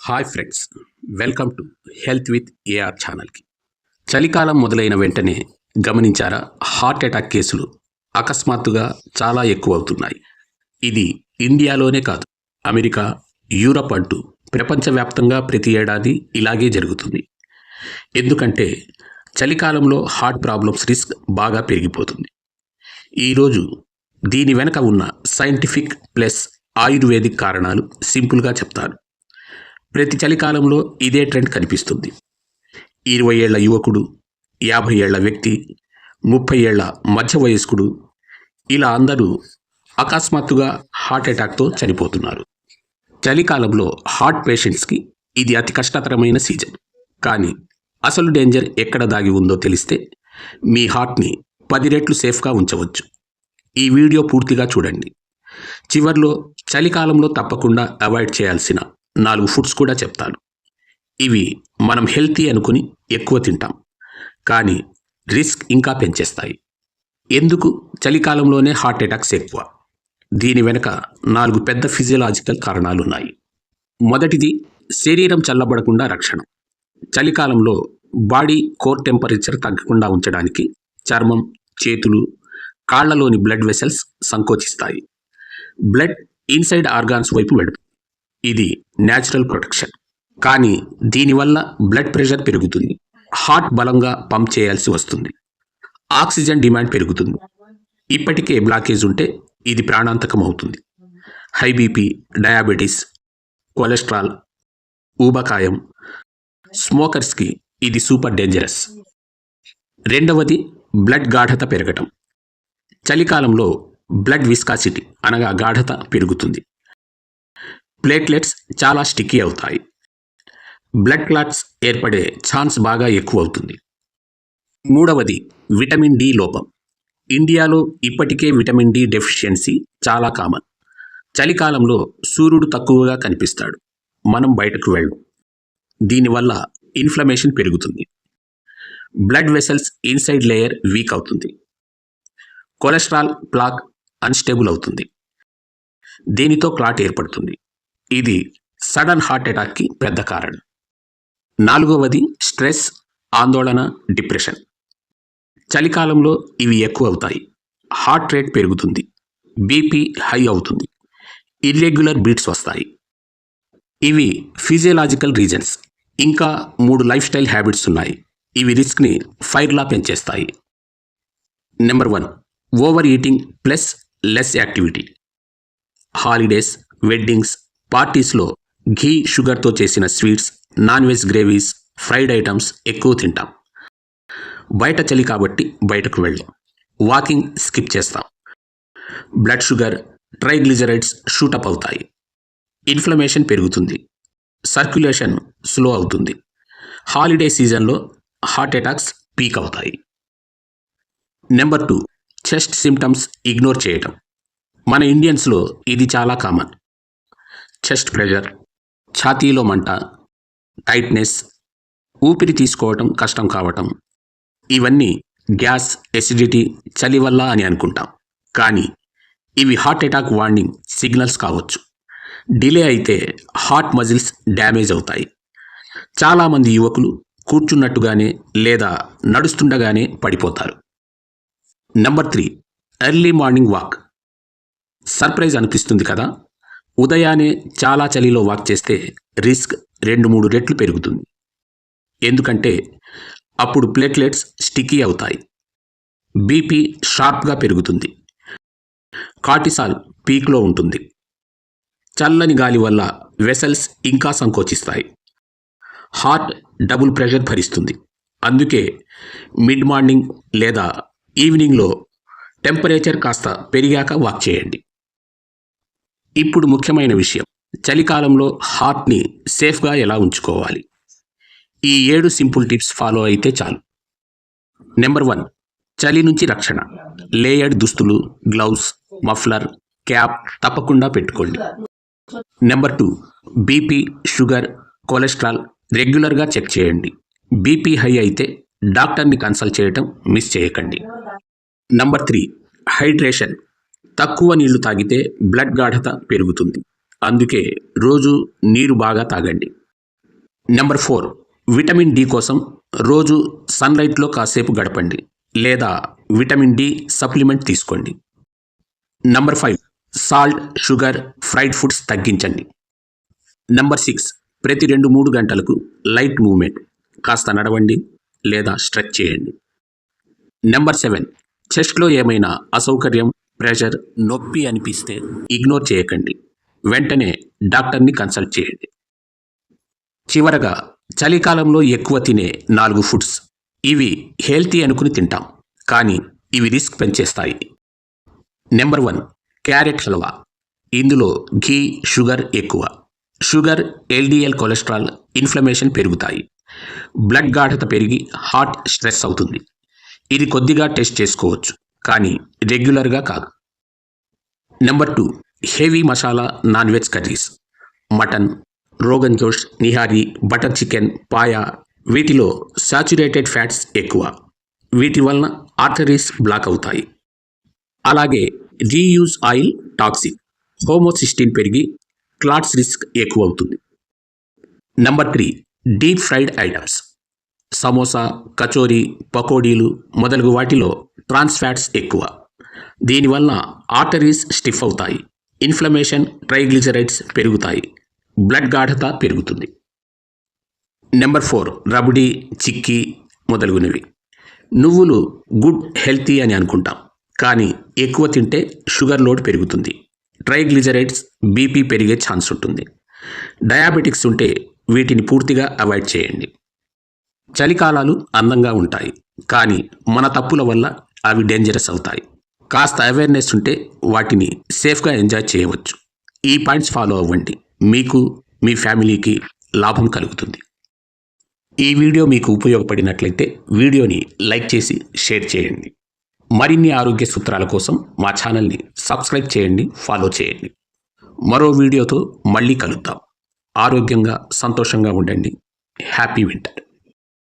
Hi friends, welcome to health with AR ఛానల్కి. చలికాలం మొదలైన వెంటనే గమనించారా, హార్ట్ అటాక్ కేసులు అకస్మాత్తుగా చాలా ఎక్కువ అవుతున్నాయి. ఇది ఇండియాలోనే కాదు, అమెరికా, యూరప్ అంటూ ప్రపంచవ్యాప్తంగా ప్రతి ఏడాది ఇలాగే జరుగుతుంది. ఎందుకంటే చలికాలంలో హార్ట్ ప్రాబ్లమ్స్ రిస్క్ బాగా పెరిగిపోతుంది. ఈరోజు దీని వెనక ఉన్న సైంటిఫిక్ ప్లస్ ఆయుర్వేదిక్ కారణాలు సింపుల్గా చెప్తాను. ప్రతి చలికాలంలో ఇదే ట్రెండ్ కనిపిస్తుంది. 20 ఏళ్ల యువకుడు, 50 ఏళ్ల వ్యక్తి, 30 ఏళ్ల మధ్య వయస్కుడు, ఇలా అందరూ అకస్మాత్తుగా హార్ట్ అటాక్తో చనిపోతున్నారు. చలికాలంలో హార్ట్ పేషెంట్స్కి ఇది అతి కష్టతరమైన సీజన్. కానీ అసలు డేంజర్ ఎక్కడ దాగి ఉందో తెలిస్తే మీ హార్ట్ని 10 రెట్లు సేఫ్గా ఉంచవచ్చు. ఈ వీడియో పూర్తిగా చూడండి. చివర్లో చలికాలంలో తప్పకుండా అవాయిడ్ చేయాల్సిన 4 ఫుడ్స్ కూడా చెప్తాను. ఇవి మనం హెల్తీ అనుకుని ఎక్కువ తింటాం, కానీ రిస్క్ ఇంకా పెంచేస్తాయి. ఎందుకు చలికాలంలోనే హార్ట్ అటాక్స్ ఎక్కువ? దీని వెనుక 4 పెద్ద ఫిజియలాజికల్ కారణాలు ఉన్నాయి. మొదటిది, శరీరం చల్లబడకుండా రక్షణ. చలికాలంలో బాడీ కోర్ టెంపరేచర్ తగ్గకుండా ఉంచడానికి చర్మం, చేతులు, కాళ్లలోని బ్లడ్ వెసల్స్ సంకోచిస్తాయి. బ్లడ్ ఇన్సైడ్ ఆర్గాన్స్ వైపు వెళుతుంది. ఇది న్యాచురల్ ప్రొటెక్షన్. కానీ దీనివల్ల బ్లడ్ ప్రెషర్ పెరుగుతుంది, హార్ట్ బలంగా పంప్ చేయాల్సి వస్తుంది, ఆక్సిజన్ డిమాండ్ పెరుగుతుంది. ఇప్పటికే బ్లాకేజ్ ఉంటే ఇది ప్రాణాంతకం అవుతుంది. హై బీపీ, డయాబెటీస్, కొలెస్ట్రాల్, ఊబకాయం, స్మోకర్స్కి ఇది సూపర్ డేంజరస్. రెండవది, బ్లడ్ గాఢత పెరగటం. చలికాలంలో బ్లడ్ విస్కాసిటీ అనగా గాఢత పెరుగుతుంది. ప్లేట్లెట్స్ చాలా స్టిక్కీ అవుతాయి. బ్లడ్ క్లాట్స్ ఏర్పడే ఛాన్స్ బాగా ఎక్కువ అవుతుంది. మూడవది, విటమిన్ డి లోపం. ఇండియాలో ఇప్పటికే విటమిన్ డి డెఫిషియన్సీ చాలా కామన్. చలికాలంలో సూర్యుడు తక్కువగా కనిపిస్తాడు, మనం బయటకు వెళ్ళం. దీనివల్ల ఇన్ఫ్లమేషన్ పెరుగుతుంది. Blood vessels inside layer week అవుతుంది. కొలెస్ట్రాల్ ప్లాక్ అన్స్టేబుల్ అవుతుంది. దీనితో క్లాట్ ఏర్పడుతుంది. ఇది సడన్ హార్ట్ అటాక్కి పెద్ద కారణం. నాలుగవది, స్ట్రెస్, ఆందోళన, డిప్రెషన్. చలికాలంలో ఇవి ఎక్కువ అవుతాయి. హార్ట్ రేట్ పెరుగుతుంది, బీపీ హై అవుతుంది, ఇర్రెగ్యులర్ బీట్స్ వస్తాయి. ఇవి ఫిజియలాజికల్ రీజన్స్. ఇంకా 3 లైఫ్ స్టైల్ హ్యాబిట్స్ ఉన్నాయి. ఇవి రిస్క్ని ఫైర్లా పెంచేస్తాయి. Number 1, over eating plus less activity. Holidays, weddings, పార్టీస్లో ఘీ, షుగర్తో చేసిన sweets, non veg gravies, fried items ఎక్కువ తింటాం. బయట చలి కాబట్టి బయటకు వెళ్ళాం. వాకింగ్ స్కిప్ చేస్తాం. బ్లడ్ షుగర్, ట్రైగ్లిజరైడ్స్ షూటప్ అవుతాయి. ఇన్ఫ్లమేషన్ పెరుగుతుంది. సర్క్యులేషన్ స్లో అవుతుంది. హాలిడే సీజన్లో హార్ట్ అటాక్స్ పీక్ అవుతాయి. నెంబర్ 2, చెస్ట్ సిమ్టమ్స్ ఇగ్నోర్ చేయటం. మన ఇండియన్స్లో ఇది చాలా కామన్. చెస్ట్ ప్రెషర్, ఛాతీలో మంట, టైట్నెస్, ఊపిరి తీసుకోవటం కష్టం కావటం, ఇవన్నీ గ్యాస్, ఎసిడిటీ, చలి వల్ల అని అనుకుంటాం. కానీ ఇవి హార్ట్ అటాక్ వార్నింగ్ సిగ్నల్స్ కావచ్చు. డిలే అయితే హార్ట్ మజిల్స్ డ్యామేజ్ అవుతాయి. చాలామంది యువకులు కూర్చున్నట్టుగానే లేదా నడుస్తుండగానే పడిపోతారు. Number 3, early morning walk. Surprise అనిపిస్తుంది కదా? ఉదయాన్నే చాలా చలిలో వాక్ చేస్తే రిస్క్ 2-3 రెట్లు పెరుగుతుంది. ఎందుకంటే అప్పుడు ప్లేట్లెట్స్ స్టిక్కీ అవుతాయి, బీపీ షార్ప్గా పెరుగుతుంది, కార్టిసాల్ పీక్లో ఉంటుంది. చల్లని గాలి వల్ల వెసల్స్ ఇంకా సంకోచిస్తాయి. హార్ట్ డబుల్ ప్రెషర్ భరిస్తుంది. అందుకే మిడ్ మార్నింగ్ లేదా ఈవినింగ్లో టెంపరేచర్ కాస్త పెరిగాక వాక్ చేయండి. ఇప్పుడు ముఖ్యమైన విషయం, చలికాలంలో హార్ట్ని సేఫ్గా ఎలా ఉంచుకోవాలి. ఈ 7 సింపుల్ టిప్స్ ఫాలో అయితే చాలు. నెంబర్ 1, చలి నుంచి రక్షణ. లేయర్డ్ దుస్తులు, గ్లౌస్, మఫ్లర్, క్యాప్ తప్పకుండా పెట్టుకోండి. నెంబర్ 2, బీపీ, షుగర్, కొలెస్ట్రాల్ రెగ్యులర్గా చెక్ చేయండి. బీపీ హై అయితే డాక్టర్ని కన్సల్ట్ చేయటం మిస్ చేయకండి. Number 3, hydration. తక్కువ నీళ్లు తాగితే బ్లడ్ గాఢత పెరుగుతుంది. అందుకే రోజు నీరు బాగా తాగండి. నెంబర్ 4, విటమిన్ డి కోసం రోజు సన్లైట్లో కాసేపు గడపండి లేదా విటమిన్ డి సప్లిమెంట్ తీసుకోండి. Number 5, salt, sugar, fried foods తగ్గించండి. నెంబర్ 6, ప్రతి 2-3 గంటలకు లైట్ మూవ్మెంట్, కాస్త నడవండి లేదా స్ట్రెచ్ చేయండి. నెంబర్ 7, చెస్ట్లో ఏమైనా అసౌకర్యం, ప్రెషర్, నొప్పి అనిపిస్తే ఇగ్నోర్ చేయకండి. వెంటనే డాక్టర్ని కన్సల్ట్ చేయండి. చివరగా, చలికాలంలో ఎక్కువ తినే 4 ఫుడ్స్. ఇవి హెల్తీ అనుకుని తింటాం, కానీ ఇవి రిస్క్ పెంచేస్తాయి. Number 1, carrot halwa. ఇందులో ఘీ, షుగర్ ఎక్కువ. షుగర్, ఎల్డిఎల్ కొలెస్ట్రాల్, ఇన్ఫ్లమేషన్ పెరుగుతాయి. బ్లడ్ గాఢత పెరిగి హార్ట్ స్ట్రెస్ అవుతుంది. ఇది కొద్దిగా టెస్ట్ చేసుకోవచ్చు, కానీ రెగ్యులర్గా కాదు. Number 2, heavy masala non veg curries. Mutton, Rogan జోష్, నిహారీ, బటర్ చికెన్, పాయా. వీటిలో సాచురేటెడ్ ఫ్యాట్స్ ఎక్కువ. వీటి వలన ఆర్టరీస్ బ్లాక్ అవుతాయి. అలాగే రీయూజ్ ఆయిల్ టాక్సిక్. హోమోసిస్టిన్ పెరిగి క్లాట్స్ రిస్క్ ఎక్కువ అవుతుంది. Number 3, deep fried items. Samosa, kachori, పకోడీలు మొదలగు వాటిలో ట్రాన్స్ ఫ్యాట్స్ ఎక్కువ. దీనివల్ల ఆర్టరీస్ స్టిఫ్ అవుతాయి. ఇన్ఫ్లమేషన్, ట్రైగ్లిజరైడ్స్ పెరుగుతాయి. బ్లడ్ గాఢత పెరుగుతుంది. నెంబర్ 4, రబడీ, చిక్కీ మొదలగునవి. నువ్వులు గుడ్, హెల్తీ అని అనుకుంటాం, కానీ ఎక్కువ తింటే షుగర్ లోడ్ పెరుగుతుంది. ట్రైగ్లిజరైడ్స్, బీపీ పెరిగే ఛాన్స్ ఉంటుంది. డయాబెటిక్స్ ఉంటే వీటిని పూర్తిగా అవాయిడ్ చేయండి. చలికాలాలు అందంగా ఉంటాయి, కానీ మన తప్పుల వల్ల అవి డేంజరస్ అవుతాయి. కాస్త అవేర్నెస్ ఉంటే వాటిని సేఫ్గా ఎంజాయ్ చేయవచ్చు. ఈ పాయింట్స్ ఫాలో అవ్వండి. మీకు, మీ ఫ్యామిలీకి లాభం కలుగుతుంది. ఈ వీడియో మీకు ఉపయోగపడినట్లయితే వీడియోని లైక్ చేసి షేర్ చేయండి. మరిన్ని ఆరోగ్య సూత్రాల కోసం మా ఛానల్ని సబ్స్క్రైబ్ చేయండి, ఫాలో చేయండి. మరో వీడియోతో మళ్ళీ కలుద్దాం. ఆరోగ్యంగా, సంతోషంగా ఉండండి. Happy winter.